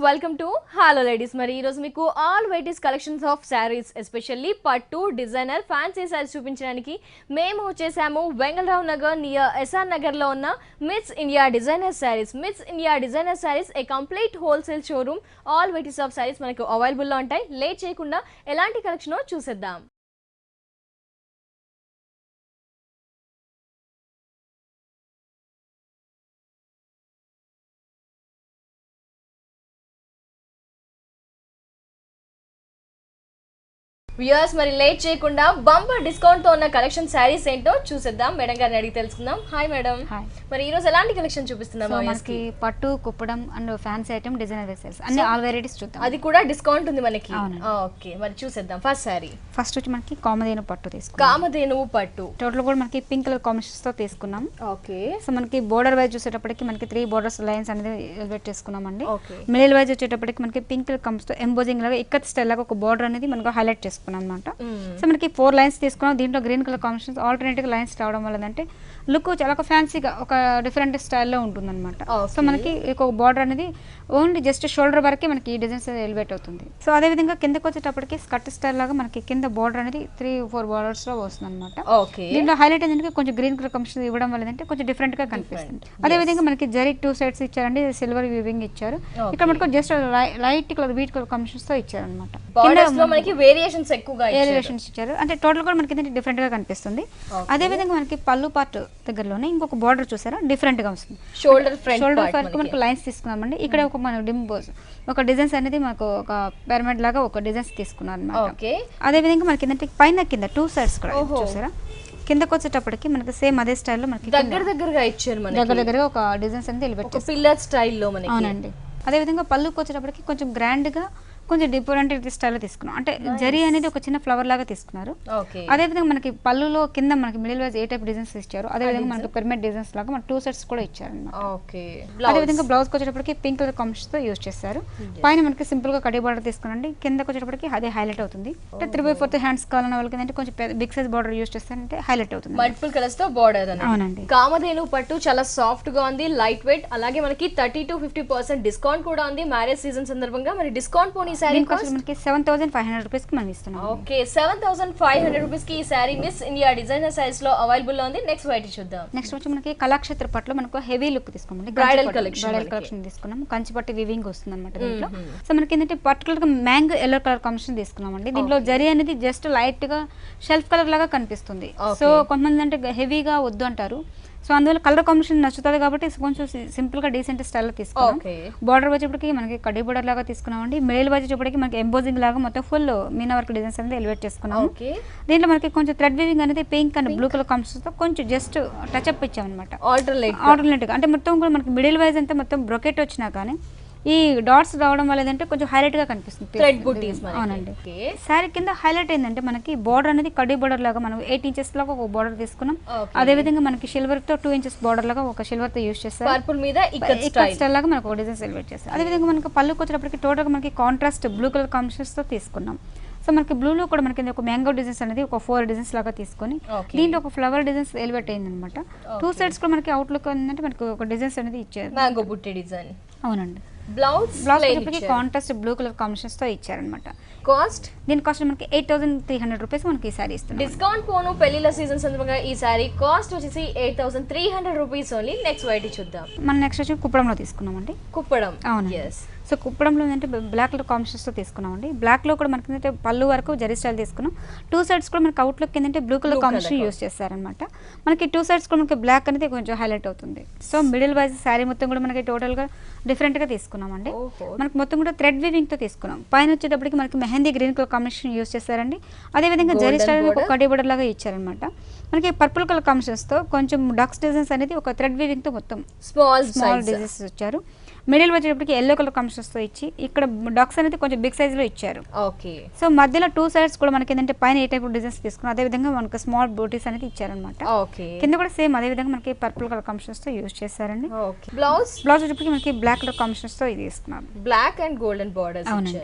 Welcome to hello ladies. మరి ఈరోజు మీకు all varieties collections of saris especially పట్టు డిజైనర్ ఫ్యాన్సీ శారీస్ చూపించడానికి మేము వచ్చేసాము వెంగళరావు నగర్ నియర్ ఎస్ఆర్ నగర్లో ఉన్న మిట్స్ ఇండియా డిజైనర్ శారీస్. మిట్స్ India designer sarees a complete wholesale showroom. All varieties of sarees మనకు అవైలబుల్లో ఉంటాయి. లేట్ చేయకుండా ఎలాంటి కలెక్షనో చూసేద్దాం. వ్యూయర్స్ మరి లేట్ చేయకుండా బంపర్ డిస్కౌంట్ తో ఉన్న కలెక్షన్ శారీస్ ఏంటో చూసేద్దాం. మేడం గారిని అడిగి తెలుసుకుందాం. Hi madam. మరి ఈ రోజు ఎలాంటి కలెక్షన్ చూపిస్తున్నాం? మనకి పట్టు Kuppadam and fancy item designer dresses అన్ని ఆల్ వెరైటీస్ చూద్దాం. అది కూడా డిస్కౌంట్ ఉంది మనకి. ఓకే మరి చూసేద్దాం. ఫస్ట్ శారీ ఫస్ట్ వచ్చి మనకి కామధేను పట్టు తీసుకున్నాం. కామధేను పట్టు టోటల్ కూడా మనకి పింక్ కలర్ కాంబినేషన్స్ తో తీసుకున్నాం. ఓకే సో మనకి బోర్డర్ వైజ్ చూసేటప్పటికి మనకి 3 బోర్డర్స్ లైన్స్ అనేది ఎలివేట్ చేసుకున్నామండి. మిడిల్ వైజ్ వచ్చేటప్పటికి మనకి పింక్ కలర్ కమ్స్ తో ఎంబోజింగ్ లాగా ఇక్కత్ స్టైల్ లాగా ఒక బోర్డర్ అనేది మనకు హైలైట్ చేసుకున్నాం అన్నమాట. సో మనకి 4 లైన్స్ తీసుకున్నాం. దీంట్లో green colour combinations alternative lines రావడం వల్ల అంటే లుక్ చాలా ఒక ఫ్యాన్సీగా ఒక డిఫరెంట్ స్టైల్లో ఉంటుంది అనమాట. సో మనకి ఒక బార్డర్ అనేది ఓన్లీ జస్ట్ షోల్డర్ వరకే మనకి ఈ డిజైన్స్ ఎలివేట్ అవుతుంది. సో అదేవిధంగా కిందకి వచ్చేటప్పటికి స్కర్ట్ స్టైల్ లాగా మనకి కింద బార్డర్ అనేది 3-4 బార్డర్స్ లో వస్తుంది అనమాట. దీంట్లో హైలైట్ ఏంటంటే కొంచెం గ్రీన్ కలర్ కాంబినేషన్ ఇవ్వడం వల్ల అంటే కొంచెం డిఫరెంట్ గా కనిపిస్తుంది. అదేవిధంగా మనకి జరీ 2 సైడ్స్ ఇచ్చారండి, సిల్వర్ వీవింగ్ ఇచ్చారు. ఇక్కడ మనకు just light colour wheat colour combinations తో ఇచ్చారు అనమాట. వేరియేషన్స్ ఎక్కువగా ఇచ్చారు అంటే టోటల్ కూడా మనకి డిఫరెంట్ గా కనిపిస్తుంది. అదే విధంగా మనకి పళ్ళు పార్ట్ దగ్గరలోనే ఇంకొక బార్డర్ చూసారా డిఫరెంట్ గా వస్తుంది. షోల్డర్ వరకు మనకు లైన్స్ తీసుకున్నామండి. ఇక్కడ ఒక మన డింబోస్ ఒక డిజైన్స్ అనేది మనకు ఒక పిరమిడ్ లాగా ఒక డిజైన్స్ తీసుకున్నాం అనమాట. అదే విధంగా మనకి ఏంటంటే పైన కింద 2 సైడ్స్ కూడా చూసారా. కిందకి వచ్చేటప్పటికి మనకి సేమ్ అదే స్టైల్లో మనకి దగ్గరగా ఇచ్చారు. దగ్గరగా ఒక డిజైన్స్ అనేది ఎలివేట్ చేస్తారు పిల్లర్ స్టైల్లో. అవునండి. అదే విధంగా పళ్ళుకి వచ్చేటప్పటికి కొంచెం గ్రాండ్ గా కొంచెం డిఫరెంట్ స్టైల్లో తీసుకున్నాం. అంటే జరీ అనేది ఒక చిన్న ఫ్లవర్ లాగా తీసుకున్నారు. అదే విధంగా మనకి పళ్ళులో కింద మనకి మిడిల్ వైజ్ ఏ టైప్ డిజైన్స్ ఇచ్చారు. అదే విధంగా మనకి పిరమిడ్ డిజైన్స్ లాగా మన 2 సెట్స్ కూడా ఇచ్చారు అన్నమాట. అదే విధంగా బ్లౌజ్ వచ్చేటప్పటికి పింక్ కలర్ కాంబినేషన్ తో యూజ్ చేస్తారు. పైన మనకి సింపుల్ గా కడి బార్డర్ తీసుకున్నాండి. కిందకి వచ్చేటప్పటికి అదే హైలైట్ అవుతుంది. అంటే 3/4 హ్యాండ్స్ కావాలన్న వాళ్ళకి అంటే కొంచెం బిగ్ సైజ్ బార్డర్ యూజ్ చేస్తారంటే హైలైట్ అవుతుంది. మల్టిపుల్ కలర్స్ తో బార్డర్. అవునండి. కామధేను పట్టు చాలా సాఫ్ట్ గా ఉంది, లైట్ వెయిట్. అలాగే మనకి 30-50% డిస్కౌంట్ కూడా ఉంది మ్యారేజ్ సీజన్ సందర్భంగా. మరి డిస్కౌంట్ పోనీ సారీ మనకి 7,500 రూపీస్ కి మనం ఇస్తున్నాం. ఓకే 7,500 రూపీస్ కి ఈ sorry miss India designer size లో అవైలబుల్ లో ఉంది. నెక్స్ట్ వెరైటీ చూద్దాం. నెక్స్ట్ వచ్చి మనకి కళాక్షేత్ర పట్టులో మనకు హెవీ లుక్ తీసుకున్నాం. బ్రైడల్ కలెక్షన్ తీసుకున్నాం. కంచిపట్టి వీవింగ్ వస్తుంది అనమాట దీంట్లో. సో మనకి ఏంటంటే పర్టికులర్ గా మ్యాంగో ఎల్లో కలర్ కాంబినేషన్ తీసుకున్నామండి. దీంట్లో జరీ అనేది జస్ట్ లైట్ గా షెల్ఫ్ కలర్ లాగా కనిపిస్తుంది. సో కొంతమంది అంటే హెవీగా వద్దు అంటారు. సో అందువల్ల కలర్ కాంబినేషన్ నచ్చుతుంది కాబట్టి కొంచెం సింపుల్ గా డీసెంట్ స్టైల్లో తీసుకున్నాం. బార్డర్ వచ్చేప్పటికి మనకి కడ్డీ బార్డర్ లాగా తీసుకున్నామండి. మిడిల్ వచ్చేప్పటికి మనకి ఎంబోజింగ్ లాగా మొత్తం ఫుల్ మీనా వర్క్ డిజైన్స్ అనేది ఎలివేట్ చేసుకున్నాం. దీంట్లో మనకి కొంచెం థ్రెడ్ వీవింగ్ అనేది pink and blue colour combination తో కొంచెం జస్ట్ టచ్ అప్ ఇచ్చాం అనమాట. ఆల్టర్నేట్ గా అంటే మొత్తం కూడా మనకి మిడిల్ వైజ్ అంతా మొత్తం బ్రొకెట్ వచ్చినా కానీ ఈ డాట్స్ రావడం వల్ల ఏంటంటే కొంచెం హైలైట్ గా కనిపిస్తుంది. అవునండి. శారీ కింద హైలైట్ ఏంటంటే మనకి బార్డర్ అనేది కడ్డీ బార్డర్ లాగా మనం 8 ఇంచెస్ లాగా ఒక బార్డర్ తీసుకున్నాం. అదే విధంగా మనకి సిల్వర్ తో 2 ఇంచెస్ బార్డర్ లాగా ఒక సిల్వర్ తో యూజ్ చేస్తారు. స్టైల్ లాగా మనకు ఒక డిజైన్స్ ఎలివేట్ చేస్తారు. అదే విధంగా మనకి పళ్ళుకి వచ్చేటప్పటికి టోటల్ గా మనకి కాంట్రాస్ట్ బ్లూ కలర్ కాంబినేషన్స్ తో తీసుకున్నాం. సో మనకి బ్లూలో కూడా మనకి ఒక మ్యాంగో డిజైన్స్ అనేది ఒక 4 డిజైన్స్ లాగా తీసుకొని దీంట్లో ఒక ఫ్లవర్ డిజైన్స్ ఎలివేట్ అయింది అనమాట. 2 సైడ్స్ కూడా మనకి అవుట్లుక్ ఏంటంటే మనకి ఒక డిజైన్స్ అనేది ఇచ్చారు. మ్యాంగో బుట్టి డిజైన్. అవునండి. Blouse contrast blue colour combinations తో ఇచ్చారనమాట. కాస్ట్ దీని కాస్ట్ మనకి 8,300 రూపీస్ మనకి ఈ సారీ ఇస్తుంది. డిస్కౌంట్ పోను పెళ్లిల సీజన్ సందర్భంగా ఈ సారీ కాస్ట్ వచ్చేసి 8,300 రూపీస్ ఓన్లీ. నెక్స్ట్ వెరైటీ చూద్దాం. మనం నెక్స్ట్ వచ్చి కుప్పడంలో తీసుకున్నామండి. కుప్పడం. అవును. సో కుప్పడంలో ఏంటంటే బ్లాక్ కలర్ కాంబినేషన్స్ తో తీసుకున్నామండి. బ్లాక్ లో కూడా మనకి ఏంటంటే పళ్ళు వరకు జరీ స్టైల్ తీసుకున్నాం. 2 సైడ్స్ కూడా మనకి అవుట్లుక్ ఏంటంటే బ్లూ కలర్ కాంబినేషన్ యూస్ చేస్తారనమాట. మనకి 2 సైడ్స్ కూడా మనకి బ్లాక్ అనేది కొంచెం హైలైట్ అవుతుంది. సో మిడిల్ వైజ్ శారీ మొత్తం కూడా మనకి టోటల్ గా డిఫరెంట్ గా తీసుకున్నామండి. మనకి మొత్తం కూడా థ్రెడ్ వీవింగ్ తో తీసుకున్నాం. పైన వచ్చేటప్పటికి మనకి mehndi green colour combination use చేస్తారండి. అదే విధంగా జరీ స్టైల్ ఒక కడ్డీ బోర్డర్ లాగా ఇచ్చారనమాట. మనకి పర్పుల్ కలర్ కాంబినేషన్స్ తో కొంచెం డక్స్ డిజైన్స్ అనేది ఒక థ్రెడ్ వీవింగ్ తో మొత్తం స్మాల్ డిజైన్స్ ఇచ్చారు. మిడిల్ వచ్చేటప్పటికి ఎల్లో కలర్ కాంబినేషన్స్ తో ఇచ్చి ఇక్కడ డక్స్ అనేది కొంచెం బిగ్ సైజ్ లో ఇచ్చారు. సో మధ్యలో 2 సైడ్స్ కూడా మనకి ఏంటంటే పైన ఏ టైప్ డిజైన్స్ తీసుకున్నాం. అదే విధంగా మనకి స్మాల్ బూటీస్ అనేది ఇచ్చారనమాట. కింద కూడా సేమ్ అదే విధంగా మనకి పర్పుల్ కలర్ కాంబినేషన్స్ తో యూజ్ చేశారండి. బ్లౌజ్ వచ్చేటప్పటికి మనకి బ్లాక్ కలర్ కాంబినేషన్స్ తో ఇది తీసుకున్నాం. Black and golden borders.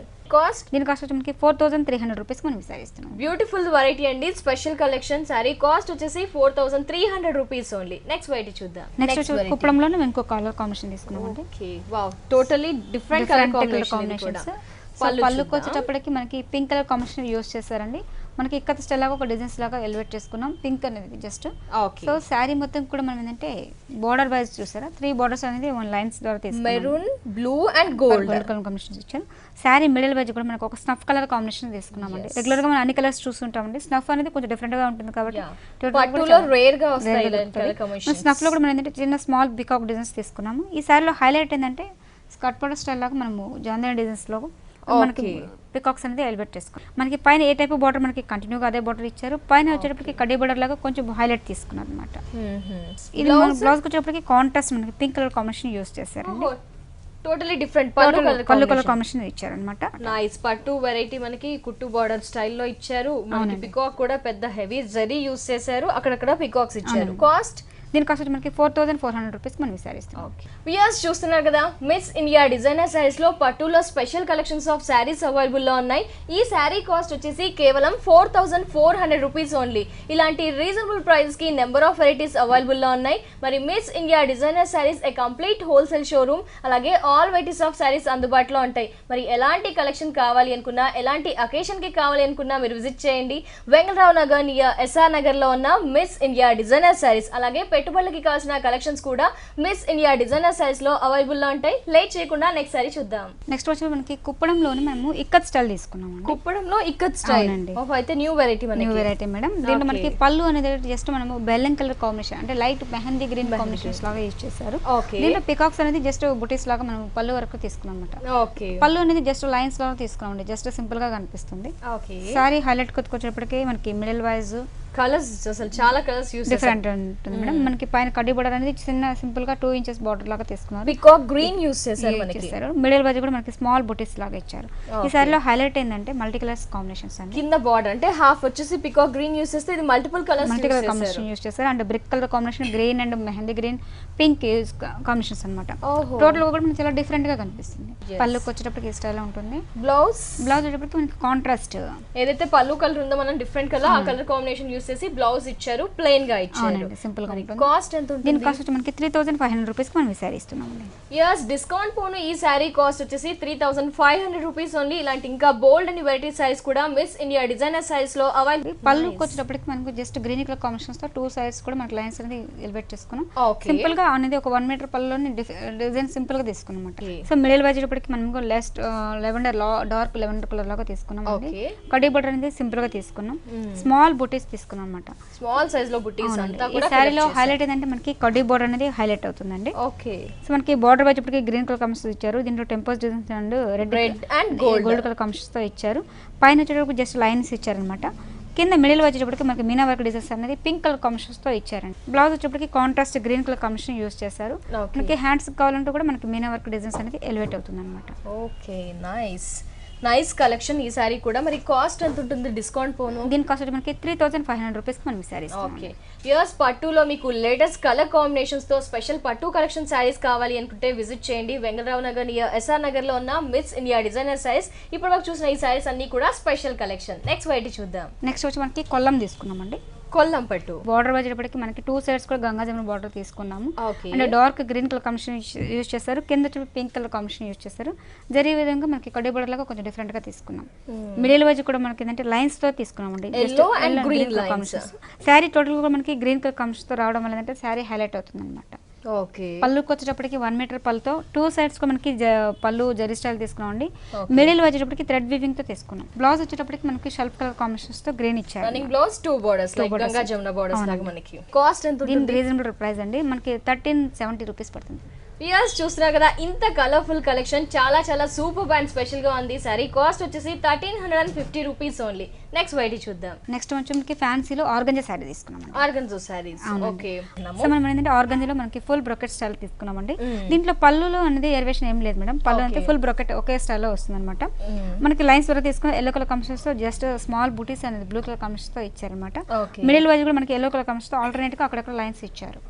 Cost దీని కాస్ట్ వచ్చి మనకి 4300 రూపీస్ మనం సారీ ఇస్తున్నాం. బ్యూటిఫుల్ వెరైటీ అండి, స్పెషల్ కలెక్షన్ సారీ కాస్ట్ వచ్చేసి 4300 రూపీస్ ఓన్లీ. నెక్స్ట్ వెరైటీ చూద్దాం. నెక్స్ట్ వచ్చి కుప్పడంలోనే ఇంకో కలర్ కాంబినేషన్ తీసుకున్నాం అండి. Okay wow, totally different colour combinations. పళ్ళుకి వచ్చేటప్పటికి మనకి పింక్ కలర్ కాంబినేషన్ యూస్ చేశారండి. మనకి ఇక్కత స్టైల్ లాగా ఒక డిజైన్స్ లాగా ఎలివేట్ చేసుకున్నాం, పింక్ అనేది జస్ట్. సో శారీ మొత్తం కూడా మనం ఏంటంటే బోర్డర్ వైజ్ చూసారా, 3 బోర్డర్స్ అనేది 1 లైన్స్ ద్వారా తీసుకున్నాం. Maroon, blue and gold colour combination ఇచ్చారు. శారీ మిడిల్ వైజ్ కూడా మనకు ఒక స్నఫ్ కలర్ కాంబినేషన్ తీసుకున్నామండి. రెగ్యులర్ గా మనం అన్ని కలర్స్ చూస్తుంటామండి, స్నఫ్ అనేది కొంచెం డిఫరెంట్ గా ఉంటుంది కాబట్టి పట్టులో రేర్ గా వస్తాయి కలర్ కాంబినేషన్స్. స్నఫ్ లో కూడా మనం ఏంటంటే చిన్న స్మాల్ బికాక్ డిజైన్స్ తీసుకున్నాము. ఈ శారీలో హైలైట్ ఏంటంటే స్కర్ట్ బోర్డర్ స్టైల్ లాగా మనము జాందనీ డిజైన్స్ లో మనకి పికాక్స్ అనేది ఎలివేట్ చేసుకోవాలి. మనకి పైన ఏ టైప్ బార్డర్ మనకి కంటిన్యూగా అదే బార్డర్ ఇచ్చారు, పైన వచ్చేటప్పటికి కడ్డీ బార్డర్ లాగా కొంచెం హైలైట్ తీసుకున్నారు అనమాట. ఇది మన బ్లౌజ్ వచ్చేటప్పటికి కాంట్రాస్ట్ మనకి పింక్ కలర్ కాంబినేషన్ యూస్ చేశారు. టోటలీ డిఫరెంట్ పళ్ళు కలర్ కాంబినేషన్ ఇచ్చారు అనమాట. నైస్ పట్టు వెరైటీ మనకి కుట్టు బార్డర్ స్టైల్లో ఇచ్చారు. మనకి పికాక్ కూడా పెద్ద హెవీ జరీ యూస్ చేశారు, అక్కడక్కడ పికాక్స్ ఇచ్చారు. కాస్ట్ దీని కాస్ట్ మనకి 4400 రూపీస్ మనం ఈ సారీస్. వ్యూయర్స్ చూస్తున్నారు కదా, మిస్ ఇండియా డిజైనర్ సారీస్ లో పట్టులో special collections of saris available లో ఉన్నాయి. ఈ సారీ కాస్ట్ వచ్చేసి కేవలం 4400 రూపీస్ ఓన్లీ. ఇలాంటి రీజనబుల్ ప్రైస్ కి నెంబర్ ఆఫ్ వెరైటీస్ అవైలబుల్ లో ఉన్నాయి. మరి మిస్ ఇండియా డిజైనర్ సారీస్ ఏ కంప్లీట్ హోల్సేల్ షోరూమ్, అలాగే ఆల్ వెరైటీస్ ఆఫ్ సారీస్ అందుబాటులో ఉంటాయి. మరి ఎలాంటి కలెక్షన్ కావాలి అనుకున్నా, ఎలాంటి అకేషన్ కి కావాలి అనుకున్నా మీరు విజిట్ చేయండి. వెంగళరావు నగర్ నియర్ ఎస్ఆర్ నగర్ లో ఉన్న మిస్ ఇండియా డిజైనర్ సారీస్. అలాగే పెట్టుబడులకి కావాల్సిన కలెక్షన్స్ కూడా మిస్ ఇండియా డిజైనర్ సారీస్ లో అవైలబుల్ లో ఉంటాయి. లేట్ చేయకుండా నెక్స్ట్ సారీ చూద్దాం. నెక్స్ట్ వచ్చి మనకి కుప్పడంలోనే మనము ఇక్కత్ స్టైల్ తీసుకున్నాం. కుప్పడంలో ఇక్కత్ స్టైల్ అండి. అయితే న్యూ వెరైటీ మేడం. దీంట్లో మనకి పళ్ళు అనేది జస్ట్ మనము బెల్లం కలర్ కాంబినేషన్ అంటే లైట్ మెహందీ గ్రీన్ కాంబినేషన్స్ లాగా యూజ్ చేశారు. దీంట్లో పికాక్స్ అనేది జస్ట్ బుటీస్ లాగా మనం పళ్ళు వరకు తీసుకున్నాం అనమాట. పళ్ళు అనేది జస్ట్ లైన్స్ లాగా తీసుకున్నాం అండి, జస్ట్ సింపుల్ గా కనిపిస్తుంది. సారీ హైలైట్ కొట్టుకొచ్చేటప్పటికి మనకి మిడిల్ వైజ్ కలర్స్ అసలు చాలా కలర్స్ యూస్ డిఫరెంట్ ఉంటుంది మేడం. మనకి పైన కడ్డీ బార్డర్ అనేది చిన్న సింపుల్ గా 2 ఇంచెస్ బార్డర్ లాగా తీసుకున్నారు. పికాక్ గ్రీన్ యూస్ చేశారు మనకి. మిడిల్ వైజ్ కూడా మనకి స్మాల్ బుటీస్ లాగా ఇచ్చారు. ఈ సారీలో హైలైట్ ఏంటంటే మల్టీ కలర్స్ కాంబినేషన్స్ అండి. కింద బార్డర్ అంటే హాఫ్ వచ్చేసి పికాక్ గ్రీన్ యూస్ చేస్తే ఇది మల్టిపుల్ కలర్స్ కాంబినేషన్ యూస్ చేశారు. And brick colour combination, green and mehndi green, pink combinations అనమాట. టోటల్ కూడా మనకి చాలా డిఫరెంట్ గా కనిపిస్తుంది. పళ్ళుకి వచ్చేటప్పటికి ఈ స్టైల్ ఉంటుంది. బ్లౌజ్ వచ్చేటప్పటికి మనకి కాంట్రాస్ట్ ఏదైతే పళ్ళు కలర్ ఉందో మనం డిఫరెంట్ కలర్ ఆ కలర్ కాంబినేషన్ యూస్ చేసి బ్లౌజ్ ఇచ్చారు, ప్లెయిన్ గా ఇచ్చారు. సింపుల్ గా ఉంటుంది. కాస్ట్ ఎంత ఉంటుంది? దీని కాస్ట్ మనకి 3500 రూపీస్ మనం ఈ సారీ ఇస్తున్నాం. yes డిస్కౌంట్ పోను ఈ సారీ కాస్ట్ వచ్చేసి 3500 రూపీస్ ఓన్లీ. ఇలాంటి ఇంకా బోల్డ్ అండ్ వెరైటీ సారీస్ కూడా మిస్ ఇండియా డిజైనర్ సారీస్ లో అవైలబుల్. పళ్ళుకి వచ్చేటప్పటికి మనకు జస్ట్ గ్రీన్ కలర్ కాంబినేషన్స్ తో 2 సైడ్స్ కూడా మనకి లైన్స్ అనేది ఎలివేట్ చేసుకున్నాం. సింపుల్ గా అనేది ఒక 1 మీటర్ పళ్ళులోని డిజైన్ సింపుల్ గా తీసుకున్నాం అన్నమాట. సో మిడిల్ వచ్చేటప్పటికి మనం లెస్ట్ లెవెండర్ డార్క్ లెవెండర్ కలర్ లాగా తీసుకున్నాం. కడ్డీ బటర్ అనేది సింపుల్ గా తీసుకున్నాం. స్మాల్ బుటీస్ తీసుకున్నాం అన్నమాట. స్మాల్ సైజ్ లో బుటీస్ అంతా కూడా ఈ సారీలో హైలైట్ ఏంటంటే మనకి కడ్డీ బోర్డర్ అనేది హైలైట్ అవుతుందండి. ఓకే. సో మనకి బోర్డర్ వచ్చేప్పటికి గ్రీన్ కలర్ కాంబినేషన్ ఇచ్చారు. దీంట్లో టెంపోస్ designs and red and gold colour combinations తో ఇచ్చారు. పైన వచ్చేటప్పుడు జస్ట్ లైన్స్ ఇచ్చారనమాట. కింద మిడిల్ వచ్చేటప్పటికి మనకి మీనా వర్క్ డిజైన్స్ అనేది పింక్ కలర్ కాంబినేషన్స్ తో ఇచ్చారండి. బ్లౌజ్ వచ్చేప్పటికి contrast green colour combination use చేశారు. మనకి హ్యాండ్స్ కావాలంటే కూడా మనకి మీనా వర్క్ డిజైన్స్ అనేది ఎలివేట్ అవుతుంది అనమాట. ఓకే నైస్ కలెక్షన్ ఈ సారీ కూడా. మరి కాస్ట్ ఎంత ఉంటుంది డిస్కౌంట్ పోను? దీని కాస్ట్ మనకి 3500 రూపీస్ మనం ఈ సారీస్. ఓకే. ఇయర్స్ పట్టులో మీకు లేటెస్ట్ కలర్ కాంబినేషన్స్ తో స్పెషల్ పట్టు కలెక్షన్ సారీస్ కావాలి అనుకుంటే విజిట్ చేయండి. వెంగళరావు నగర్ నియర్ ఎస్ఆర్ నగర్ లో ఉన్న మిస్ ఇండియా డిజైనర్ సారీస్. ఇప్పుడు వరకు చూసిన ఈ సారీస్ అన్ని కూడా స్పెషల్ కలెక్షన్. నెక్స్ట్ వెరైటీ చూద్దాం. నెక్స్ట్ వచ్చి మనకి కొల్లం తీసుకున్నామండి. కొల్లం పట్టు బార్డర్ వచ్చేటప్పటికి మనకి 2 సైడ్స్ కూడా గంగా జమున బార్డర్ తీసుకున్నాము. And dark green colour combination use చేశారు. కింద పింక్ కలర్ కాంబినేషన్ యూస్ చేశారు. జరిగే విధంగా మనకి కడ్డీ బార్డర్ లాగా కొంచెం డిఫరెంట్ గా తీసుకున్నాం. మిడిల్ వైజ్ కూడా మనకి ఏంటంటే లైన్స్ తో తీసుకున్నాం అండి. శారీ టోటల్ గా మనకి గ్రీన్ కలర్ కాంబినేషన్ తో రావడం వల్ల ఏంటంటే శారీ హైలైట్ అవుతుంది అనమాట. పళ్ళుకి వచ్చేటప్పటికి 1 మీటర్ పళ్ళతో 2 సైడ్స్ మనకి పళ్ళు జరీ స్టైల్ తీసుకున్నాం అండి. మిడిల్ వచ్చేటప్పటికి థ్రెడ్ వీవింగ్ తో తీసుకున్నాం. బ్లౌజ్ వచ్చేటప్పటికి మనకి షెల్ఫ్ కలర్ కాంబినేషన్స్ తో గ్రీన్ ఇచ్చారు. Running blouse 2 borders like Ganga Jamuna borders లాగా మనకి. కాస్ట్ ఎంత ఉంటుంది? దీని రీజనబుల్ ప్రైస్ అండి, మనకి 1370 రూపీస్ పడుతుంది. వ్యూయర్స్ చూస్తున్నారు కదా, ఇంత కలర్ఫుల్ కలెక్షన్ చాలా సూపర్ అండ్ స్పెషల్ గా ఉంది. సారీ కాస్ట్ వచ్చేసి 1350 రూపీస్ ఓన్లీ. నెక్స్ట్ వెరైటీ చూద్దాం. నెక్స్ట్ వచ్చి మనకి ఫ్యాన్సీలో ఆర్గంజా సారీ తీసుకున్నాం. ఆర్గంజా సారీస్. ఓకే. సో మనం ఏంటంటే ఆర్గంజాలో మనకి ఫుల్ బ్రొకెట్ స్టైల్ తీసుకున్నామండి. దీంట్లో పళ్ళులో అనేది ఎలివేషన్ ఏం లేదు మేడం. పళ్ళు అంటే ఫుల్ బ్రొకెట్ ఒకే స్టైల్లో వస్తుంది అనమాట. మనకి లైన్స్ వరకు తీసుకుని ఎల్లో కలర్ కాంబినేషన్స్ తో జస్ట్ స్మాల్ బూటీస్ అనేది బ్లూ కలర్ కాంబినేషన్స్ తో ఇచ్చారనమాట. మిడిల్ వైజ్ కూడా మనకి ఎల్లో కలర్ కాంబినేషన్ తో ఆల్టర్నేట్ గా అక్కడక్కడ లైన్స్ ఇచ్చారు.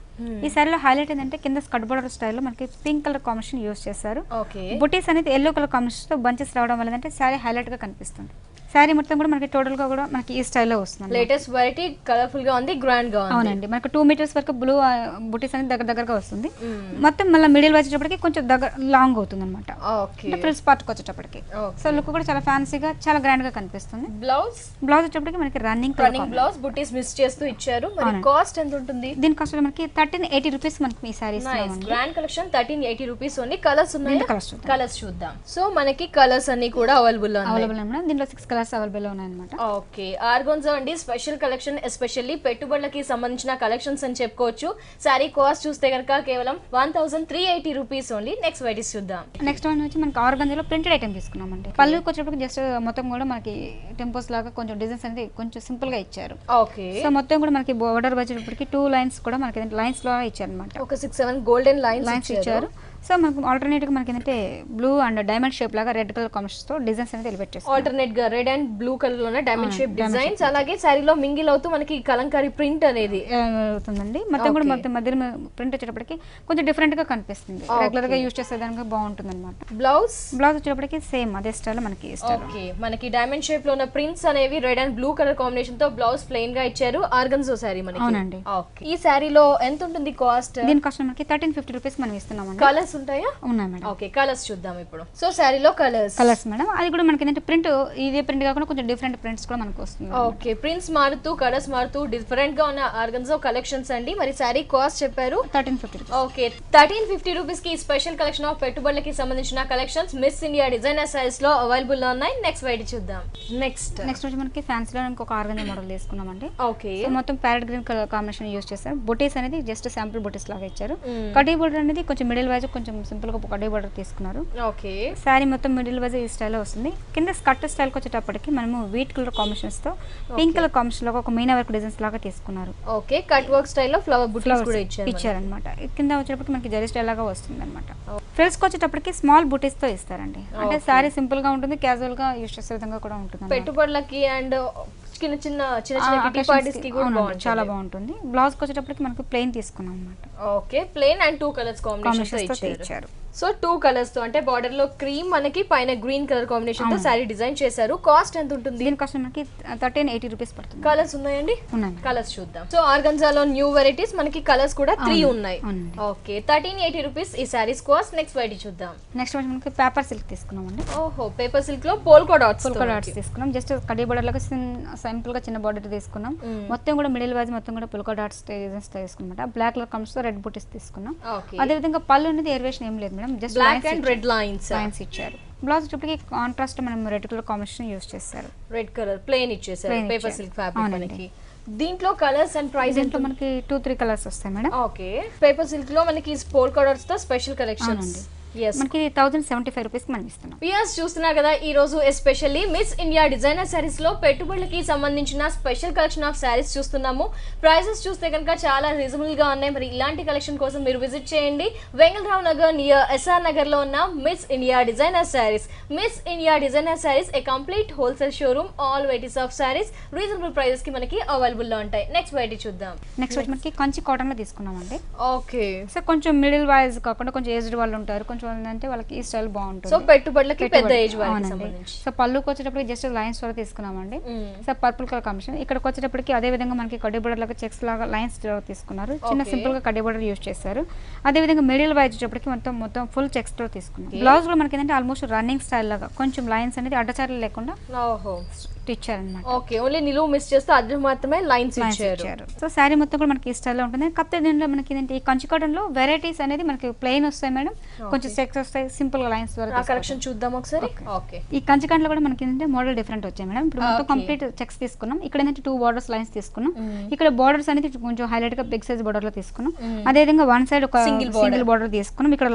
ఈ శారీలో హైలైట్ ఏంటంటే కింద స్కర్ట్ బోర్డర్ స్టైల్లో మనకి పింక్ కలర్ కాంబినేషన్ యూస్ చేశారు. ఓకే, బుటీస్ అనేది ఎల్లో కలర్ కాంబినేషన్ తో బంచెస్ రావడం వల్ల ఏంటంటే శారీ హైలైట్ గా కనిపిస్తుంది. శారీ మొత్తం కూడా మనకి టోటల్ గా కూడా మనకి ఈ స్టైల్లో వస్తుంది. లేటెస్ట్ వెరైటీ, కలర్ఫుల్ గా ఉంది, గ్రాండ్ గా ఉంది. అవునండి, మనకి 2 మీటర్స్ వరకు బ్లూ బుటీస్ అనేది దగ్గరగా వస్తుంది. మొత్తం మళ్ళీ మిడిల్ వచ్చేటప్పటికి కొంచెం దగ్గర లాంగ్ అవుతుంది అనమాట. ఓకే, ఫ్రిల్స్ పార్ట్కి వచ్చేటప్పటికి సో లుక్ కూడా చాలా ఫ్యాన్సీగా చాలా గ్రాండ్ గా కనిపిస్తుంది. బ్లౌజ్ వచ్చేటప్పటికి మనకి రన్నింగ్ బ్లౌజ్ బుటీస్ మిస్ చేస్తూ ఇచ్చారు. మరి కాస్ట్ ఎంత ఉంటుంది? దీని కాస్ట్ మనకి 1380 రూపీస్ మనకి ఈ saris. Grand collection 1380 rupees only. Colours ఉన్నాయి, కలర్స్ చూద్దాం. సో మనకి కలర్స్ అన్ని కూడా అవైలబుల్ ఉన్నాయి. దీంట్లో 6 కలర్స్ అవైలబుల్ ఉన్నాయి. ఓకే, ఆర్గోన్జా అండి స్పెషల్ కలెక్షన్, ఎస్పెషల్లీ పెట్టుబడులకి సంబంధించిన కలెక్షన్స్ అని చెప్పుకోవచ్చు. సారీ కాస్ట్ చూస్తే కనుక కేవలం 1380 రూపీస్ ఓన్లీ. నెక్స్ట్ వెరైటీస్ చూద్దాం. నెక్స్ట్ వన్ వచ్చి మనకి ఆర్గంజాలో ప్రింటెడ్ ఐటమ్ తీసుకున్నామండి. పళ్ళుకి వచ్చేటప్పుడు జస్ట్ మొత్తం కూడా మనకి టెంపోస్ లాగా కొంచెం డిజైన్స్ అనేది కొంచెం సింపుల్ గా ఇచ్చారు. ఓకే, సో మొత్తం కూడా మనకి బోర్డర్ వచ్చేటప్పటికి 2 లైన్స్ కూడా మనకి లైన్స్ లో ఇచ్చారు అనమాట. ఒక 6-7 గోల్డెన్ లైన్స్ ఇచ్చారు. సో మనకు ఆల్టర్నేట్ గా మనకి ఏంటంటే బ్లూ అండ్ డైమండ్ షేప్ లాగా రెడ్ కలర్ కాంబినేషన్ తో డిజైన్స్ అనేది ఎలివేట్ చేస్తారు. ఆల్టర్నేట్ గా రెడ్ అండ్ బ్లూ కలర్ లోనే డైమండ్ షేప్ డిజైన్స్, అలాగే సారీలో మింగిల్ అవుతూ మనకి కలంకారీ ప్రింట్ అనేది అవుతుందండి. మొత్తం కూడా మొత్తం మధ్యలో ప్రింట్ వచ్చేటప్పటికి కొంచెం డిఫరెంట్ గా కనిపిస్తుంది. రెగ్యులర్ గా యూస్ చేసేదానికి బాగుంటుంది అనమాట. బ్లౌజ్ వచ్చేటప్పటికి సేమ్ అదే స్టైల్ మనకి. ఓకే, మనకి డైమండ్ షేప్ లో ఉన్న ప్రింట్స్ అనేవి red and blue colour combination తో బ్లౌజ్ ప్లెయిన్ గా ఇచ్చారు. ఆర్గన్జో సారీ మనకి. అవునండి. ఓకే, ఈ సారీలో ఎంత ఉంటుంది కాస్ట్? దీని కాస్ట్ మనకి 1350 రూపీస్ మనం ఇస్తున్నాం. కలర్స్ ఉంటాయా? ఉన్నాయి. ఓకే, కలర్స్ చూద్దాం ఇప్పుడు. సో సారీలో కలర్స్ మేడం, అది కూడా మనకి ఏంటంటే ప్రింట్ ఇదే ప్రింట్ కాకుండా కొంచెం డిఫరెంట్ ప్రింట్స్ కూడా మనకు వస్తుంది. ఓకే, ప్రింట్స్ మారుతూ కలర్స్ మారుతూ డిఫరెంట్ గా ఉన్న ఆర్గన్జో కలెక్షన్స్ అండి. మరి సారీ కాస్ట్ చెప్పారు 1350. ఓకే, 1350 రూపీస్ కి స్పెషల్ కలెక్షన్ ఆఫ్ పెట్టుబడులకి సంబంధించిన collections miss India designer saris లో అవైలబుల్ గా ఉన్నాయి. నెక్స్ట్ వెయిట్ చూద్దాం. నెక్స్ట్ వచ్చి మనకి ఫ్యాన్సీ లో ఇంకొక ఆర్గంజా మోడల్ తీసుకున్నామండి. ఓకే, మొత్తం parrot green colour combination use చేస్తారు. బుటీస్ అనేది జస్ట్ శాంపుల్ బుటీస్ లాగా ఇచ్చారు. కడ్డీ బోర్డర్ అనేది కొంచెం మిడిల్ వైజ్ కొంచెం సింపుల్ గా కడ్డీ బోర్డర్ తీసుకున్నారు. ఓకే, సారీ మొత్తం మిడిల్ వైజ్ ఈ స్టైల్లో వస్తుంది. కింద స్కర్ట్ స్టైల్కి వచ్చేటప్పటికి మనము వీట్ కలర్ కాంబినేషన్స్ తో పింక్ కలర్ కాంబినేషన్ లో ఒక మీనా వర్క్ డిజైన్స్ లాగా తీసుకున్నారు. ఓకే, కట్ వర్క్ స్టైల్లో ఫ్లవర్ బుటీస్ కూడా ఇచ్చారనమాట. కింద వచ్చేటప్పటికి మనకి జరీ స్టైల్ లాగా వస్తుంది అనమాట. ఫ్రిల్స్ కి వచ్చేటప్పటికి స్మాల్ బుటీస్ తో ఇస్తారండి. అంటే సారీ సింపుల్ గా ఉంటుంది, క్యాజువల్ గా యూస్ చేసే విధంగా కూడా ఉంటుంది. పెట్టుబడులకి అండ్ చిన్న చిన్న పార్టీస్ కి కూడా చాలా బాగుంటుంది. బ్లౌజ్ కి వచ్చేటప్పటికి మనకి ప్లెయిన్ తీసుకున్నాం అనమాట. Okay, plain and 2 colours combination ఇచ్చారు. సో 2 కలర్స్ తో అంటే బార్డర్ లో క్రీమ్ మనకి పైన గ్రీన్ కలర్ కాంబినేషన్ తో సారీ డిజైన్ చేశారు. కాస్ట్ ఎంత ఉంటుంది? దీని కాస్ట్ మనకి 1380 రూపీస్ పడుతుంది. కలర్స్ ఉన్నాయండి? ఉన్నాయి. కలర్స్ చూద్దాం. సో ఆర్గంజాలో న్యూ వెరైటీస్ మనకి కలర్స్ కూడా 3 ఉన్నాయి. ఓకే, 1380 రూపీస్ ఈ సారీస్ కాస్ట్. నెక్స్ట్ వెరైటీ చూద్దాం. నెక్స్ట్ మనకి పేపర్ సిల్క్ తీసుకున్నామండి. ఓహో, పేపర్ సిల్క్ లో పోల్కా డాట్స్ తీసుకున్నాం. జస్ట్ కడ్డీ బోర్డర్ లాగా సింపుల్ గా చిన్న బార్డర్ తీసుకున్నాం. మొత్తం కూడా మిడిల్ వైజ్ మొత్తం కూడా పోల్కా డాట్స్ డిజైన్స్ తీసుకున్నమాట. బ్లాక్ కలర్ కమ్స్ తో రెడ్ బుటీస్ తీసుకున్నాం. అదే విధంగా పళ్ళు అనేది ఎరివేషన్ ఏం లేదు madam, just black and red lines ఇచ్చారు. బ్లౌజ్ వచ్చేప్పటికి కాంట్రాస్ట్ మనం రెడ్ కలర్ కాంబినేషన్ యూస్ చేస్తారు. రెడ్ కలర్ ప్లెయిన్ ఇచ్చేసారు పేపర్ సిల్క్ ఫ్యాబ్రిక్ మనకి. దీంట్లో కలర్స్ అండ్ ప్రైస్ దీంట్లో మనకి 2-3 కలర్స్ వస్తాయి మేడం. ఓకే, పేపర్ సిల్క్ లో మనకి పోల్కా డాట్స్ తో స్పెషల్ కలెక్షన్స్. మనకి 1075 రూపీస్ మనం ఇస్తున్నాం. పియర్స్ చూస్తున్నారు కదా, ఈ రోజు especially miss India designer saris లో పెట్టుబడులకి సంబంధించిన స్పెషల్ కలెక్షన్ ఆఫ్ సారీస్ చూస్తున్నాము. ప్రైసెస్ చూస్తే కనుక చాలా రీజనబుల్ గా ఉన్నాయి. మరి ఇలాంటి కలెక్షన్ కోసం మీరు విజిట్ చేయండి వెంగళరావు నగర్ నియర్ ఎస్ఆర్ నగర్ లో ఉన్న Miss India designer saris. Miss India designer saris A complete wholesale showroom. All varieties of saris reasonable prices కి మనకి అవైలబుల్ లో ఉంటాయి. నెక్స్ట్ వెరైటీ చూద్దాం. నెక్స్ట్ వచ్చి మనకి కంచి కాటన్ లో తీసుకున్నామండి. ఓకే, సో కొంచెం మిడిల్ వైజ్ కాకుండా కొంచెం ఏజ్డ్ వాళ్ళు ఉంటారు, కొంచెం అంటే వాళ్ళకి ఈ స్టైల్ బాగుంటుంది. సో పెట్టుబడులకి పెద్ద ఏజ్ వాళ్ళకి సంబంధించి. సో పళ్ళుకి వచ్చేటప్పటికి జస్ట్ లైన్స్ వరకు తీసుకున్నామండి. So purple colour combination. ఇక్కడికి వచ్చేటప్పటికి అదే విధంగా మనకి కడ్డీ బోర్డర్ లాగా చెక్స్ లాగా లైన్స్ తీసుకున్నారు. చిన్న సింపుల్ గా కడ్డీ బోర్డర్ యూస్ చేశారు. అదే విధంగా మిడిల్ వైజ్ వచ్చేటప్పటికి మొత్తం ఫుల్ చెక్స్ తో తీసుకున్నాం. బ్లౌజ్ కూడా మనకి ఏంటంటే ఆల్మోస్ట్ రన్నింగ్ స్టైల్ లాగా కొంచెం లైన్స్ అనేది అడ్డచారులు లేకుండా ఇచ్చారన్నమాట. ఓకే, ఓన్లీ నిలువు మిస్ చేస్తే అది మాత్రమే లైన్స్ ఇచ్చారు. సో సారీ మొత్తం కూడా మనకి ఈ స్టైల్లో ఉంటుంది. కాకపోతే దీంట్లో మనకి ఏంటంటే ఈ కంచి కాటన్ లో వెరైటీస్ అనేది మనకి ప్లెయిన్ వస్తాయి మేడం, కొంచెం చెక్స్ వస్తాయి, సింపుల్ గా లైన్స్ వరకు. కలెక్షన్ చూద్దాం ఒకసారి. ఓకే, ఈ కంచి కాటన్ లో కూడా మనకి ఏంటంటే మోడల్ డిఫరెంట్ వచ్చాయి మేడం. ఇప్పుడు మొత్తం కంప్లీట్ చెక్స్ తీసుకున్నాం. ఇక్కడ ఏంటంటే 2 బార్డర్స్ లైన్స్ తీసుకున్నాం. ఇక్కడ బార్డర్స్ అనేది కొంచెం హైలైట్ గా బిగ్ సైజ్ బార్డర్ లో తీసుకున్నాం. అదే విధంగా వన్ సైడ్ ఒక సింగిల్ బార్డర్ తీసుకున్నాం. ఇక్కడ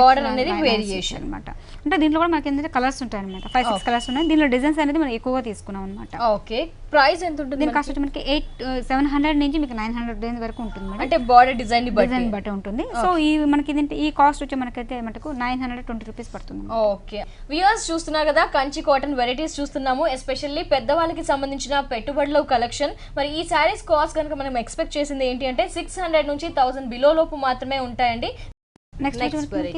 బార్డర్ అనేది వేరియేషన్ అనమాట. అంటే దీంట్లో కూడా మనకి ఏంటంటే కలర్స్ ఉంటాయి అనమాట. 5-6 కలర్స్ ఉన్నాయి. దీనిలో డిజైన్స్ అనేది మనం ఎక్కువగా తీసుకున్నాం. తీసుకున్నాం అనమాట. ఓకే, ప్రైస్ ఎంత ఉంటుంది? దీని కాస్ట్ వచ్చి మనకి 700 నుంచి మీకు 900 రేంజ్ వరకు ఉంటుంది మేడం. అంటే బార్డర్ డిజైన్ బట్టి ఉంటుంది. సో ఈ మనకి ఏంటంటే ఈ కాస్ట్ వచ్చి మనకైతే మనకు 920 రూపీస్ పడుతుంది. ఓకే, వ్యూయర్స్ చూస్తున్నారు కదా, కంచి కాటన్ వెరైటీస్ చూస్తున్నాము. ఎస్పెషల్లీ పెద్దవాళ్ళకి సంబంధించిన పెట్టుబడుల కలెక్షన్. మరి ఈ శారీస్ కాస్ట్ కనుక మనం ఎక్స్పెక్ట్ చేసింది ఏంటి అంటే 600 నుంచి 1000 బిలో లోపు మాత్రమే ఉంటాయండి. నెక్స్ట్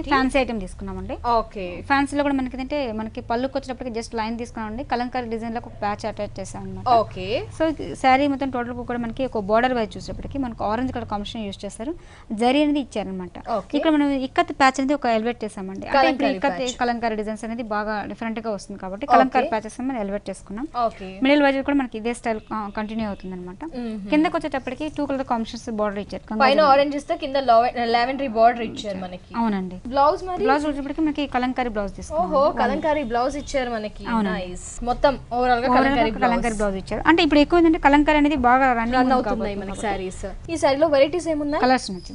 ఫ్యాన్సీ ఐటమ్ తీసుకున్నామండి. ఓకే, ఫ్యాన్సీలో కూడా మనకి ఏంటంటే మనకి పళ్ళుకి వచ్చేటప్పటికి జస్ట్ లైన్ తీసుకున్నామండి. కలంకారీ డిజైన్ లో ఒక ప్యాచ్ అటాచ్ చేసాం అనమాట. ఓకే, సో శారీ మొత్తం టోటల్ కూడా మనకి ఒక బోర్డర్ వైజ్ చూసేటప్పటికి మనకు ఆరెంజ్ కలర్ కాంబినేషన్ యూస్ చేస్తారు. జరీ అనేది ఇచ్చారనమాట. ఇక్కడ మనం ఇక్కత్ ప్యాచ్ అనేది ఒక ఎలివేట్ చేసామండి. అంటే ఇప్పుడు ఇక్కత్ కలంకారీ డిజైన్స్ అనేది బాగా డిఫరెంట్ గా వస్తుంది కాబట్టి కలంకారీ ప్యాచెస్ మనం ఎలివేట్ చేసుకున్నాం. మిడిల్ వైజ్ కూడా మనకి ఇదే స్టైల్ కంటిన్యూ అవుతుంది అనమాట. కిందకి వచ్చేటప్పటికి 2 కలర్ కాంబినేషన్స్ బోర్డర్ ఇచ్చారు. పైన ఆరెంజ్ ఇస్తే కింద లావెండరీ బోర్డర్ ఇచ్చారు మనకి. అవునండి. బ్లౌజ్ మరి బ్లౌజ్ వచ్చేటప్పటికి మనకి కలంకారీ బ్లౌజ్ తీసుకున్నాం. ఓహో, కలంకారీ బ్లౌజ్ ఇచ్చారు మనకి. నైస్. మొత్తం ఓవరాల్ గా కలంకారీ బ్లౌజ్ ఇచ్చారు. అంటే ఇప్పుడు ఎక్కువ ఏంటంటే కలంకారీ అనేది బాగా రన్ అవుతున్నాయి మనకి సారీస్. ఈ సారీలో వెరైటీస్ ఏమున్నాయి?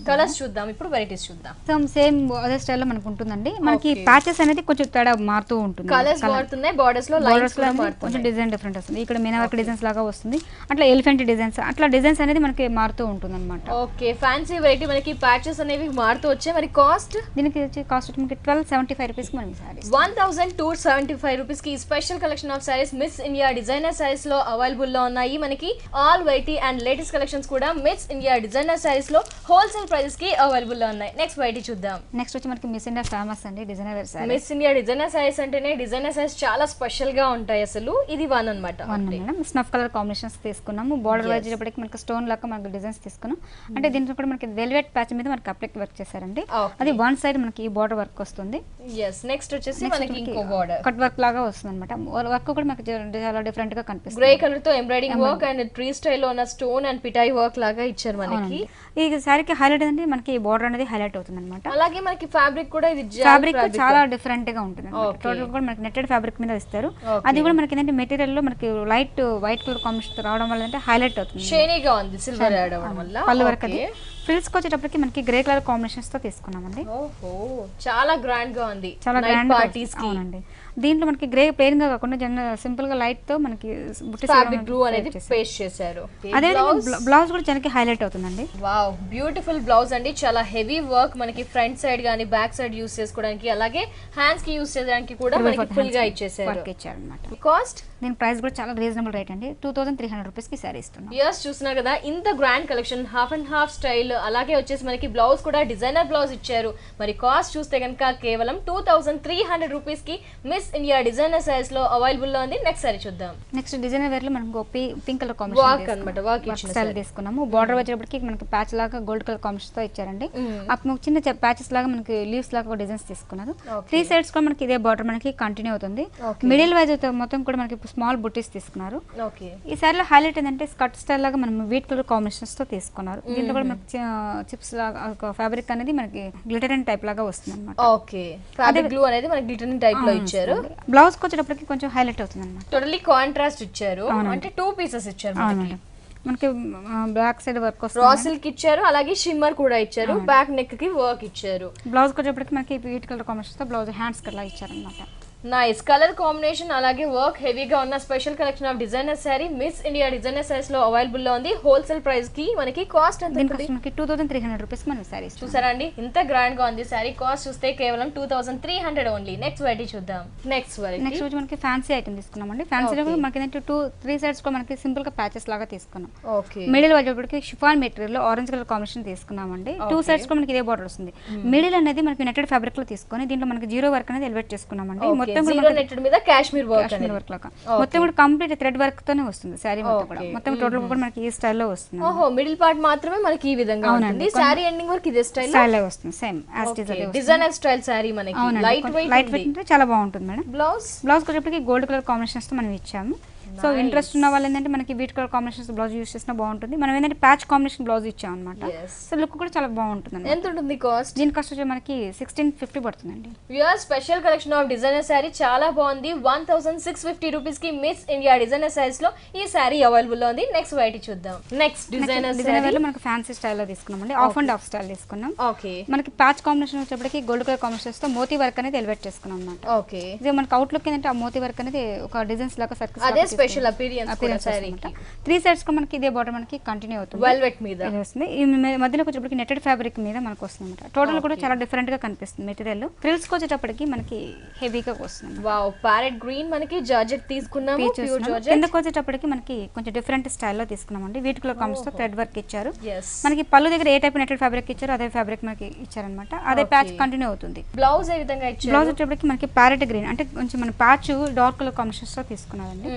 కలర్స్ చూద్దాం ఇప్పుడు, వెరైటీస్ చూద్దాం. సేమ్ అదే స్టైల్ లో మనకు ఉంటుందండి. మనకి ప్యాచెస్ అనేది కొంచెం తేడా మారుతూ ఉంటుంది. కలర్స్ మారుతున్నాయి, బోర్డర్స్ లో లైన్స్ కూడా మారుతున్నాయి. కొంచెం డిజైన్ డిఫరెంట్ వస్తుంది. ఇక్కడ మీనావర్క్ డిజైన్స్ లాగా వస్తుంది, అట్లా ఎలిఫెంట్ డిజైన్స్, అట్లా డిజైన్స్ అనేది మనకి మారుతూ ఉంటుంది అనమాట. ఓకే, ఫ్యాన్సీ వెరైటీ మనకి ప్యాచెస్ అనేవి మారుతూ వచ్చాయి. మరి కాస్ట్ దీనికి వచ్చి కాస్ట్ మనకి 1275 రూపీస్ కి మనకి సారీస్ 1275 రూపీస్ కి special collection of saris miss India designer saris లో అవైలబుల్ లో ఉన్నాయి. మనకి all variety and latest collections కూడా మిస్ ఇండియా డిజైనర్ సారీస్ లో హోల్సేల్ ప్రైసెస్ కి అవైలబుల్ లో ఉన్నాయి. నెక్స్ట్ వెరైటీ చూద్దాం. నెక్స్ట్ వచ్చి మనకి మిస్ ఇండియా ఫేమస్ అండి designer saris. Miss India designer saris అంటేనే డిజైనర్ సారీస్ చాలా స్పెషల్ గా ఉంటాయి. అసలు ఇది వన్ అన్నమాట. స్నఫ్ కలర్ కాంబినేషన్స్ తీసుకున్నాము. బార్డర్ వైజ్ వచ్చేటప్పటికి మనకి స్టోన్ లాగా మనకి డిజైన్స్ తీసుకున్నాం. అంటే దీంట్లో కూడా మనకి వెల్వెట్ ప్యాచ్ మీద మనకి అప్లిక్ వర్క్ చేశారండి. అది వన్ సైడ్ మనకి ఈ బార్డర్ వర్క్ వస్తుంది. నెక్స్ట్ వచ్చేసి మనకి ఇంకో బార్డర్ కట్ వర్క్ లాగా వస్తుంది అనమాట. వర్క్ కూడా మనకి చాలా డిఫరెంట్ గా కనిపిస్తుంది. గ్రే కలర్ తో embroidering work and tree style లో ఉన్న స్టోన్ అండ్ పిటాయి వర్క్ లాగా ఇచ్చారు మనకి. ఈ సారీకి హైలైట్ అంటే మనకి బార్డర్ అనేది హైలైట్ అవుతుంది అనమాట. అలాగే మనకి ఫ్యాబ్రిక్ కూడా ఇది ఫ్యాబ్రిక్ చాలా డిఫరెంట్ గా ఉంటుంది. టోటల్ కూడా మనకి నెట్టెడ్ ఫ్యాబ్రిక్ మీద ఇస్తారు. అది కూడా మనకి ఏంటంటే మెటీరియల్ లో మనకి లైట్ వైట్ కలర్ కాంబినేషన్ రావడం వల్ల అంటే హైలైట్ అవుతుంది. షైనీగా ఉంది సిల్వర్ రావడం వల్ల. పళ్ళు వరకు అది ఫ్రిల్స్ కి వచ్చేటప్పటికి మనకి గ్రే కలర్ కాంబినేషన్స్ తో తీసుకున్నామండి. ఓహో, చాలా గ్రాండ్ గా ఉంది. చాలా గ్రాండ్ పార్టీస్ కి. అవునండి. దీంట్లో మనకి గ్రే ప్లెయిన్ గా కాకుండా జనరల్ సింపుల్ గా లైట్ తో మనకి ఫ్యాబ్రిక్ బ్లూ అనేది పేస్ట్ చేశారు. అదే బ్లౌజ్ కూడా చాలా హైలైట్ అవుతుందండి. వావ్, బ్యూటిఫుల్ బ్లౌజ్ అండి. చాలా హెవీ వర్క్ మనకి ఫ్రంట్ సైడ్ గానీ బ్యాక్ సైడ్ యూస్ చేసుకోవడానికి, అలాగే హ్యాండ్స్ కి యూస్ చేయడానికి కూడా మనకి ఫుల్ గా ఇచ్చేసారు. ఇచ్చారన్నమాట. కాస్ట్ దీని ప్రైస్ కూడా చాలా రీజనబుల్ రేట్ అండి. 2300 రూపీస్ కి సారీ ఇస్తున్నాం. ఇయర్స్ చూస్తున్నారు కదా, ఇంత grand collection, half and half style, అలాగే వచ్చేసి మనకి బ్లౌజ్ కూడా డిజైనర్ బ్లౌజ్ ఇచ్చారు. మరి కాస్ట్ చూస్తే కనుక కేవలం 2300 రూపీస్ కి మిస్ ఇండియా డిజైనర్ సారీస్ లో అవైలబుల్ లో ఉంది. నెక్స్ట్ సారీ చూద్దాం. నెక్స్ట్ డిజైనర్ వేర్ లో మనకు పింక్ కలర్ కాంబినేషన్ అన్నమాట. వర్క్ స్టైల్ తీసుకున్నాము. బార్డర్ వచ్చేటప్పటికి మనకి ప్యాచ్ లాగా గోల్డ్ కలర్ కాంబినేషన్ తో ఇచ్చారండి. అప్పుడు చిన్న ప్యాచెస్ లాగా మనకి లీవ్స్ లాగా డిజైన్స్ తీసుకున్నారు. 3 సైడ్స్ కూడా మనకి ఇదే బార్డర్ మనకి కంటిన్యూ అవుతుంది. మిడిల్ వైజ్ మొత్తం కూడా మనకి స్మాల్ బుట్టీస్ తీసుకున్నారు. ఈ సారీలో హైలైట్ ఏంటంటే స్కర్ట్ స్టైల్ లాగా మనం వీట్ కలర్ కాంబినేషన్స్ తో తీసుకున్నారు. దీంట్లో కూడా మనకి చిప్స్ లాగా ఫ్యాబ్రిక్ అనేది మనకి గ్లిటరింగ్ టైప్ లాగా వస్తుంది అనమాట. ఓకే, ఫ్యాబ్రిక్ గ్లూ అనేది మనకి గ్లిటరింగ్ టైప్ లో ఇచ్చారు. బ్లౌజ్ కి వచ్చేటప్పటికి కొంచెం హైలైట్ అవుతుంది అనమాట. టోటల్లీ కాంట్రాస్ట్ ఇచ్చారు. అంటే 2 పీసెస్ ఇచ్చారు మనకి బ్యాక్ సైడ్ వర్క్ వస్తుంది. రా సిల్క్ ఇచ్చారు, అలాగే షిమ్మర్ కూడా ఇచ్చారు. బ్యాక్ నెక్ కి వర్క్ ఇచ్చారు. బ్లౌజ్ కి వచ్చేటప్పటికి మనకి వీట్ కలర్ కాంబినేషన్ తో బ్లౌజ్ హ్యాండ్స్ కలర్ ఇచ్చారు అనమాట. నైస్ కలర్ కాంబినేషన్, అలాగే వర్క్ హెవీగా ఉన్న special collection of designer sorry miss India designer saris లో అవైలబుల్ లో ఉంది. హోల్సేల్ ప్రైస్ కి మనకి కాస్ట్ ఎంత ఉంటుంది? 2300 రూపీస్ మన సారీస్. చూసారా అండి, ఇంత గ్రాండ్ గా ఉంది సారీ. కాస్ట్ చూస్తే కేవలం 2300 ఓన్లీ. నెక్స్ట్ వెరైటీ చూద్దాం. నెక్స్ట్ రోజు మనకి ఫ్యాన్సీ ఐటమ్ తీసుకున్నామండి. ఫ్యాన్సీలో మనకి 3 సైడ్స్ కూడా మనకి సింపుల్ గా ప్యాచెస్ లాగా తీసుకున్నాం. మిడిల్ వచ్చేటప్పటికి షిఫాన్ మెటీరియల్ లో ఆరెంజ్ కలర్ కాంబినేషన్ తీసుకున్నామండి. 2 సైడ్స్ కూడా మనకి ఇదే బార్డర్ వస్తుంది. మిడిల్ అనేది మనకి నెట్టెడ్ ఫ్యాబ్రిక్ లో తీసుకొని దీంట్లో మనకి జీరో వర్క్ అనేది ఎలివేట్ చేసుకున్నామండి. కాశ్మీర్ వర్క్ లాగా మొత్తం కూడా కంప్లీట్ థ్రెడ్ వర్క్ తోనే వస్తుంది సారీ మొత్తం కూడా. మొత్తం టోటల్ కూడా మనకి ఈ స్టైల్లో వస్తుంది. ఓహో, మిడిల్ పార్ట్ మాత్రమే మనకి ఈ విధంగా ఉంటుంది. సారీ ఎండింగ్ వరకు ఇదే స్టైల్ లో వస్తుంది. Same as it is designer style sorry మనకి. లైట్ వెయిట్ అంటే చాలా బాగుంటుంది మేడం. బ్లౌజ్ వచ్చేటప్పటికి గోల్డ్ కలర్ కాంబినేషన్స్ తో మనం ఇచ్చాము. సో ఇంట్రెస్ట్ ఉన్న వాళ్ళు ఏంటంటే మనకి wheat colour combinations blouse use చేసినా బాగుంటుంది. మనం ఏంటంటే ప్యాచ్ కాంబినేషన్ బ్లౌజ్ ఇచ్చాం అనమాట. సో లుక్ కూడా చాలా బాగుంటుంది. ఎంత ఉంటుంది కాస్ట్? దీని కాస్ట్ వచ్చి మనకి 1650 పడుతుందండి. Viewers, special collection of designer sorry చాలా బాగుంది. 1650 రూపీస్ కి మిస్ ఇండియా డిజైనర్ సారీస్ లో ఈ సారీ అవైలబుల్ లో ఉంది. నెక్స్ట్ వెరైటీ చూద్దాం. నెక్స్ట్ డిజైనర్ లో మనకి ఫ్యాన్సీ స్టైల్ లో తీసుకున్నామండి. ఆఫ్ అండ్ ఆఫ్ స్టైల్ తీసుకున్నాం. ఓకే, మనకి ప్యాచ్ కాంబినేషన్ వచ్చేటప్పటికి గోల్డ్ కలర్ కాంబినేషన్స్ తో మోతీ వర్క్ అనేది ఎలివేట్ చేసుకున్నాం అన్నమాట. ఓకే, ఇది మనకి అవుట్ లుక్ ఏంటంటే ఆ మోతీ వర్క్ అనేది ఒక డిజైన్స్ లాగా సర్కిల్స్ అదే స్పెషల్ అపీరియన్స్ కూడా సారీకి 3 సైడ్స్ కి మనకి ఇదే బార్డర్ మనకి కంటిన్యూ అవుతుంది వెల్వెట్ మీద ఇది వస్తుంది ఈ మధ్యలో వచ్చేటప్పటికి నెట్టెడ్ ఫ్యాబ్రిక్ మీద మనకు వస్తుంది అనమాట టోటల్ కూడా చాలా డిఫరెంట్ గా కనిపిస్తుంది మెటీరియల్ ఫ్రిల్స్ కి వచ్చేటప్పటికి మనకి హెవీగా వస్తుంది వావ్ ప్యారెట్ గ్రీన్ మనకి జార్జెట్ తీసుకున్నాము ప్యూర్ జార్జెట్ కిందకి వచ్చేటప్పటికి మనకి కొంచెం డిఫరెంట్ స్టైల్లో తీసుకున్నామండి వీటిలో కామ్స్ తో థ్రెడ్ వర్క్ ఇచ్చారు yes మనకి పళ్ళు దగ్గర ఏ టైప్ నెట్టెడ్ ఫ్యాబ్రిక్ ఇచ్చారో అదే ఫ్యాబ్రిక్ మనకి ఇచ్చారనమాట అదే ప్యాచ్ కంటిన్యూ అవుతుంది బ్లౌజ్ ఏ విధంగా ఇచ్చారు బ్లౌజ్ వచ్చేటప్పటికి మనకి ప్యారెట్ గ్రీన్ అంటే కొంచెం మన ప్యాచ్ డార్క్ కలర్ కాంబినేషన్స్ తో తీసుకున్నారండి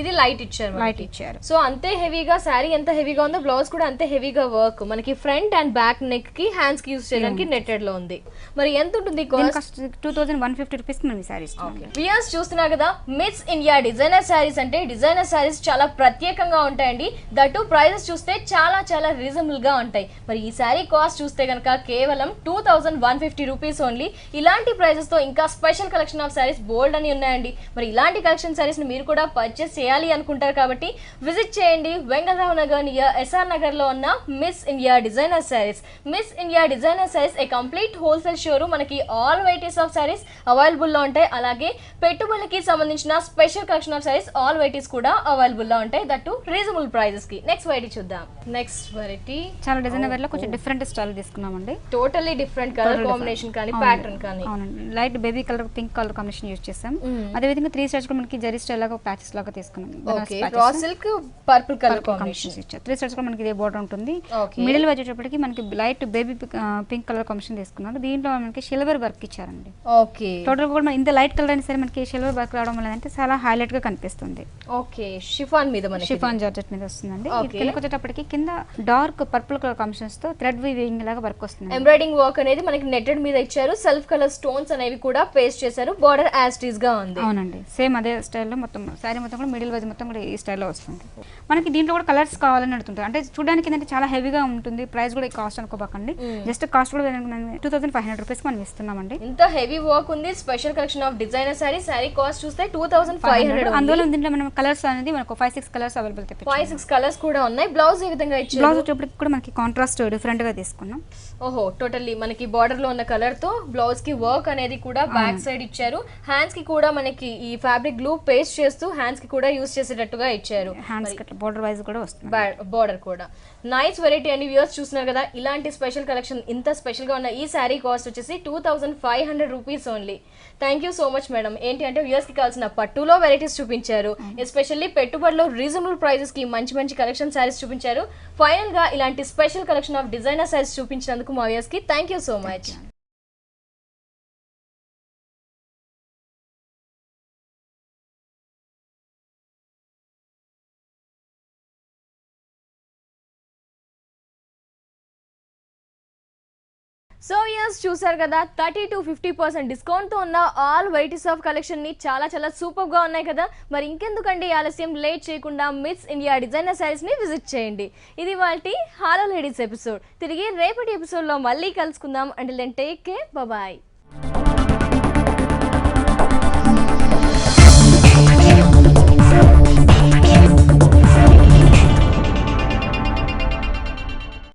ఇది లైట్ ఇచ్చారు లైట్ ఇచ్చారు సో అంతే హెవీగా శారీ ఎంత హెవీగా ఉందో బ్లౌజ్ కూడా అంతే హెవీగా వర్క్ మనకి ఫ్రంట్ అండ్ బ్యాక్ నెక్ కి హ్యాండ్స్ కి యూస్ చేయడానికి నెట్టెడ్ లో ఉంది మరి ఎంత ఉంటుంది కాస్ట్ 2150 రూపీస్ మనం ఈ సారీ ఇస్తాం వ్యూయర్స్ చూస్తున్నారు కదా మిస్ ఇండియా డిజైనర్ శారీస్ అంటే డిజైనర్ శారీస్ చాలా ప్రత్యేకంగా ఉంటాయండి దట్టు ప్రైజెస్ చూస్తే చాలా చాలా రీజనబుల్ గా ఉంటాయి మరి ఈ శారీ కాస్ట్ చూస్తే కనుక కేవలం 2150 రూపీస్ ఓన్లీ ఇలాంటి ప్రైజెస్ తో ఇంకా స్పెషల్ కలెక్షన్ ఆఫ్ శారీస్ బోల్డ్ అని ఉన్నాయండి మరి ఇలాంటి కలెక్షన్ శారీస్ ని మీరు కూడా పర్చేస్ చేయాలి అనుకుంటారు కాబట్టి విజిట్ చేయండి వెంగళరావు నగర్ నియర్ ఎస్ఆర్ నగర్ లో ఉన్న Miss India designer sarees Miss India designer sarees a complete wholesale showroom మనకి all varieties of sarees available లో ఉంటాయి అలాగే పెట్టుబడులకి సంబంధించిన special collection of sarees all varieties కూడా అవైలబుల్ లో ఉంటాయి దట్టు రీజనబుల్ ప్రైజెస్ కి నెక్స్ట్ వెరైటీ చూద్దాం నెక్స్ట్ వెరైటీ చాలా డిజైన్ వేర్ లో కొంచెం డిఫరెంట్ స్టైల్ తీసుకున్నామండి టోటల్లీ డిఫరెంట్ కలర్ కాంబినేషన్ కానీ ప్యాటర్న్ కానీ అవునండి light baby colour pink colour combination use చేసాం అదే విధంగా 3 సైడ్స్ కూడా మనకి జరీ స్టైల్ లాగా ప్యాచెస్ లాగా తీసుకున్నాం okay raw silk purple colour combination ఇచ్చారు 3 సైడ్స్ కూడా మనకి ఇదే బోర్డర్ ఉంటుంది మిడిల్ వచ్చేటప్పటికి మనకి light baby pink colour combination తీసుకున్నారు దీంట్లో మనకి సిల్వర్ వర్క్ ఇచ్చారండి ఓకే టోటల్ కూడా ఇంత లైట్ కలర్ అయినా సరే మనకి సిల్వర్ వర్క్ రావడం వల్ల అంటే చాలా హైలైట్ గా కనిపిస్తుంది ఓకే షిఫాన్ మీద మనకి షిఫాన్ జార్జెట్ మీద వస్తుందండి కిందకి వచ్చేటప్పటికి కింద డార్క్ పర్పుల్ కలర్ కాంబినేషన్స్ తో థ్రెడ్ వీవింగ్ లాగా వర్క్ వస్తుంది ఎంబ్రాయిడింగ్ వర్క్ అనేది మనకి నెట్టెడ్ మీద ఇచ్చారు సెల్ఫ్ కలర్ స్టోన్స్ అనేవి కూడా పేస్ట్ చేశారు బోర్డర్ యాజ్ ఇట్ ఈస్ గా ఉంది అవునండి సేమ్ అదే స్టైల్లో మొత్తం సారీ మొత్తం కూడా మిడిల్ వైజ్ మొత్తం కూడా ఈ స్టైల్లో వస్తుంది మనకి దీంట్లో కూడా కలర్స్ కావాలని అడుగుతుంటారు అంటే చూడడానికి ఏంటంటే చాలా హెవీగా ఉంటుంది ప్రైస్ కూడా కాస్ట్ అనుకోబాకండి జస్ట్ కాస్ట్ కూడా 2500 రూపీస్ మనం ఇస్తున్నామండి ఇంత హెవీ వర్క్ ఉంది special collection of designer sorry sorry cost చూస్తే 2500 అందులో దీంట్లో మనం కలర్స్ అనేది మనకు 5-6 కలర్స్ అవైలబుల్ 5-6 కలర్స్ కూడా ఉన్నాయి బ్లౌజ్ ఏ విధంగా ఇచ్చారు బ్లౌజ్ వచ్చేప్పటికి కూడా మనకి కాంట్రాస్ట్ డిఫరెంట్ గా తీసుకున్నాం ఓహో టోటల్లీ మనకి బార్డర్ లో ఉన్న కలర్ తో బ్లౌజ్ కి వర్క్ అనేది కూడా బ్యాక్ సైడ్ ఇచ్చారు హ్యాండ్స్ కి కూడా మనకి ఈ ఫ్యాబ్రిక్ గ్లూ పేస్ట్ చేస్తూ హ్యాండ్స్ కి కూడా యూస్ చేసేటట్టుగా ఇచ్చారు హ్యాండ్స్ కి బోర్డర్ వైజ్ కూడా వస్తుంది బార్డర్ కూడా నైస్ వెరైటీ అండి వ్యూయర్స్ చూస్తున్నారు కదా ఇలాంటి స్పెషల్ కలెక్షన్ ఇంత స్పెషల్ గా ఉన్న ఈ శారీ కాస్ట్ వచ్చేసి 2500 rupees only thank you so much madam ఏంటి అంటే వ్యూయర్స్ కి కావాల్సిన పట్టులో వెరైటీస్ చూపించారు ఎస్పెషల్లీ పెట్టుబడిలో రీజనబుల్ ప్రైజెస్ కి మంచి మంచి కలెక్షన్ శారీస్ చూపించారు ఫైనల్ గా ఇలాంటి special collection of designer sarees చూపించినందుకు మా వ్యూయర్స్ కి thank you so much so years చూసారు కదా 30 to 50% డిస్కౌంట్తో ఉన్న ఆల్ వెరైటీస్ ఆఫ్ కలెక్షన్ని చాలా చాలా సూపర్గా ఉన్నాయి కదా మరి ఇంకెందుకండి ఆలస్యం లేట్ చేయకుండా మిస్ ఇండియా డిజైనర్ శారీస్ని విజిట్ చేయండి ఇది వాటి హలో లేడీస్ ఎపిసోడ్ తిరిగి రేపటి ఎపిసోడ్లో మళ్ళీ కలుసుకుందాం until then take care bye